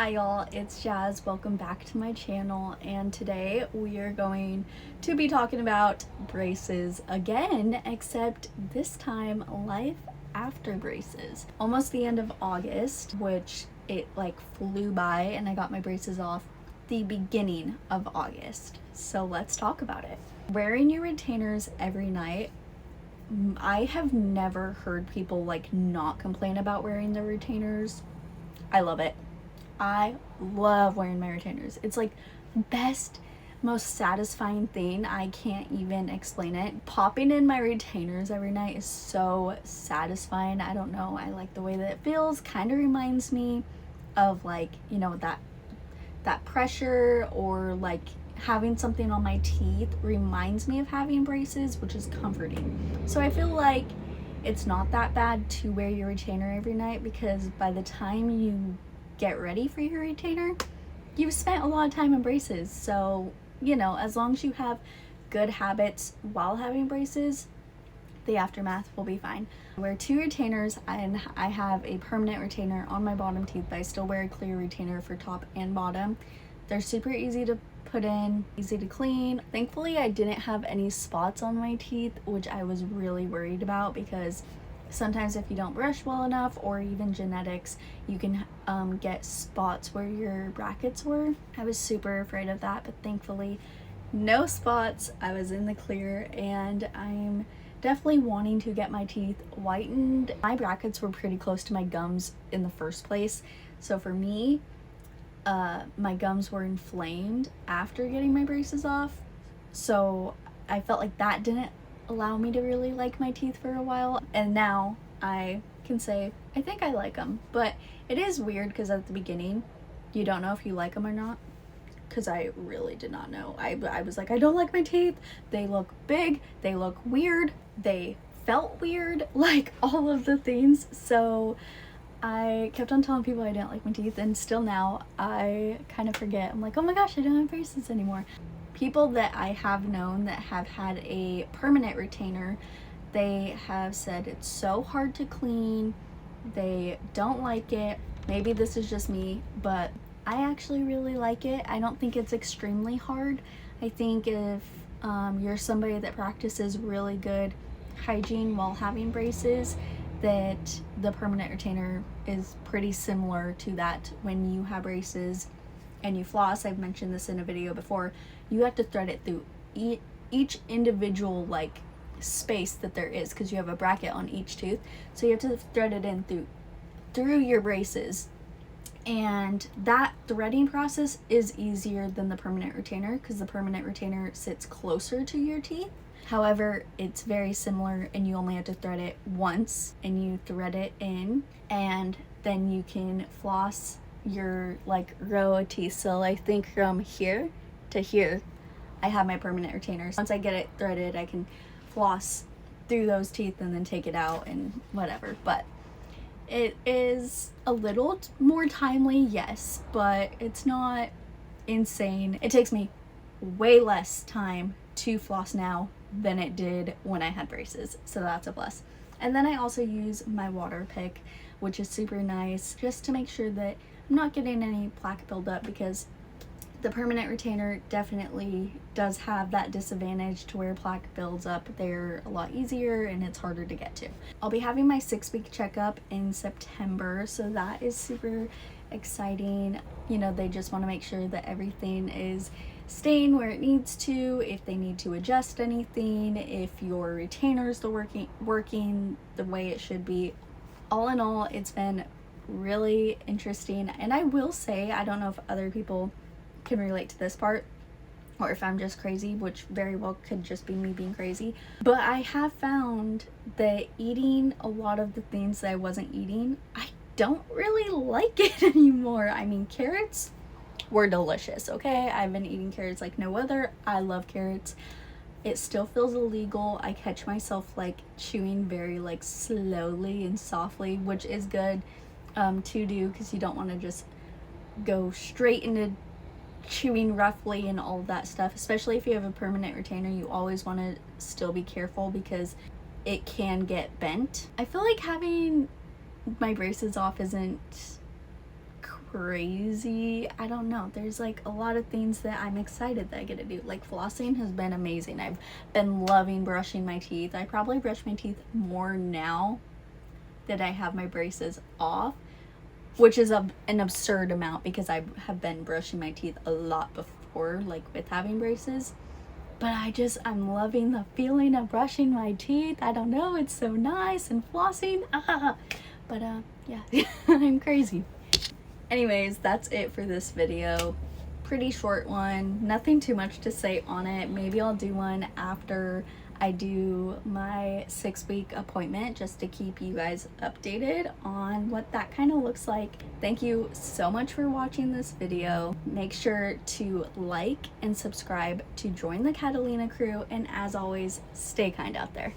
Hi y'all, it's Jazz. Welcome back to my channel, and today we are going to be talking about braces again, except this time life after braces. Almost the end of August, which it like flew by, and I got my braces off the beginning of August. So let's talk about it. Wearing your retainers every night, I have never heard people like not complain about wearing their retainers. I love it. I love wearing my retainers. It's like best, most satisfying thing. I can't even explain it. Popping in my retainers every night is so satisfying. I don't know. I like the way that it feels. Kind of reminds me of like, you know, that pressure, or like having something on my teeth reminds me of having braces, which is comforting. So I feel like it's not that bad to wear your retainer every night, because by the time you get ready for your retainer, you've spent a lot of time in braces. So, you know, as long as you have good habits while having braces, the aftermath will be fine. I wear 2 retainers, and I have a permanent retainer on my bottom teeth, but I still wear a clear retainer for top and bottom. They're super easy to put in, easy to clean. Thankfully, I didn't have any spots on my teeth, which I was really worried about, because sometimes if you don't brush well enough, or even genetics, you can get spots where your brackets were. I was super afraid of that, but thankfully no spots. I was in the clear, and I'm definitely wanting to get my teeth whitened. My brackets were pretty close to my gums in the first place, so for me, my gums were inflamed after getting my braces off, so I felt like that didn't allow me to really like my teeth for a while, and now I can say I think I like them. But it is weird because at the beginning you don't know if you like them or not, because I really did not know. I was like, I don't like my teeth, they look big, they look weird, they felt weird, like all of the things. So I kept on telling people I didn't like my teeth, and still now I kind of forget. I'm like, oh my gosh, I don't have braces anymore. People that I have known that have had a permanent retainer, they have said it's so hard to clean, they don't like it. Maybe this is just me, but I actually really like it. I don't think it's extremely hard. I think if you're somebody that practices really good hygiene while having braces, that the permanent retainer is pretty similar to that. When you have braces and you floss, I've mentioned this in a video before, you have to thread it through each individual like space that there is, because you have a bracket on each tooth, so you have to thread it in through your braces, and that threading process is easier than the permanent retainer, because the permanent retainer sits closer to your teeth. However, it's very similar, and you only have to thread it once, and you thread it in, and then you can floss your like row of teeth. So I think from here to here I have my permanent retainers. Once I get it threaded, I can floss through those teeth and then take it out and whatever. But it is a little more timely, yes, but it's not insane. It takes me way less time to floss now than it did when I had braces, so that's a plus. And then I also use my water pick, which is super nice, just to make sure that I'm not getting any plaque buildup, because the permanent retainer definitely does have that disadvantage to where plaque builds up. They're a lot easier and it's harder to get to. I'll be having my 6-week checkup in September, so that is super exciting. You know, they just want to make sure that everything is staying where it needs to, if they need to adjust anything, if your retainers are working the way it should be. All in all, it's been really interesting, and I will say, I don't know if other people can relate to this part, or if I'm just crazy, which very well could just be me being crazy, but I have found that eating a lot of the things that I wasn't eating, I don't really like it anymore. I mean, carrots were delicious, okay? I've been eating carrots like no other. I love carrots. It still feels illegal. I catch myself like chewing very like slowly and softly, which is good to do, because you don't want to just go straight into chewing roughly and all of that stuff. Especially if you have a permanent retainer, you always want to still be careful, because it can get bent. I feel like having my braces off isn't crazy. I don't know. There's like a lot of things that I'm excited that I get to do. Like flossing has been amazing. I've been loving brushing my teeth. I probably brush my teeth more now that I have my braces off, which is an absurd amount because I have been brushing my teeth a lot before, like with having braces. But I'm loving the feeling of brushing my teeth. I don't know, it's so nice, and flossing. But yeah, I'm crazy. Anyways, that's it for this video. Pretty short one, nothing too much to say on it. Maybe I'll do one after I do my 6-week appointment, just to keep you guys updated on what that kind of looks like. Thank you so much for watching this video. Make sure to like and subscribe to join the Catalina crew, and as always, stay kind out there.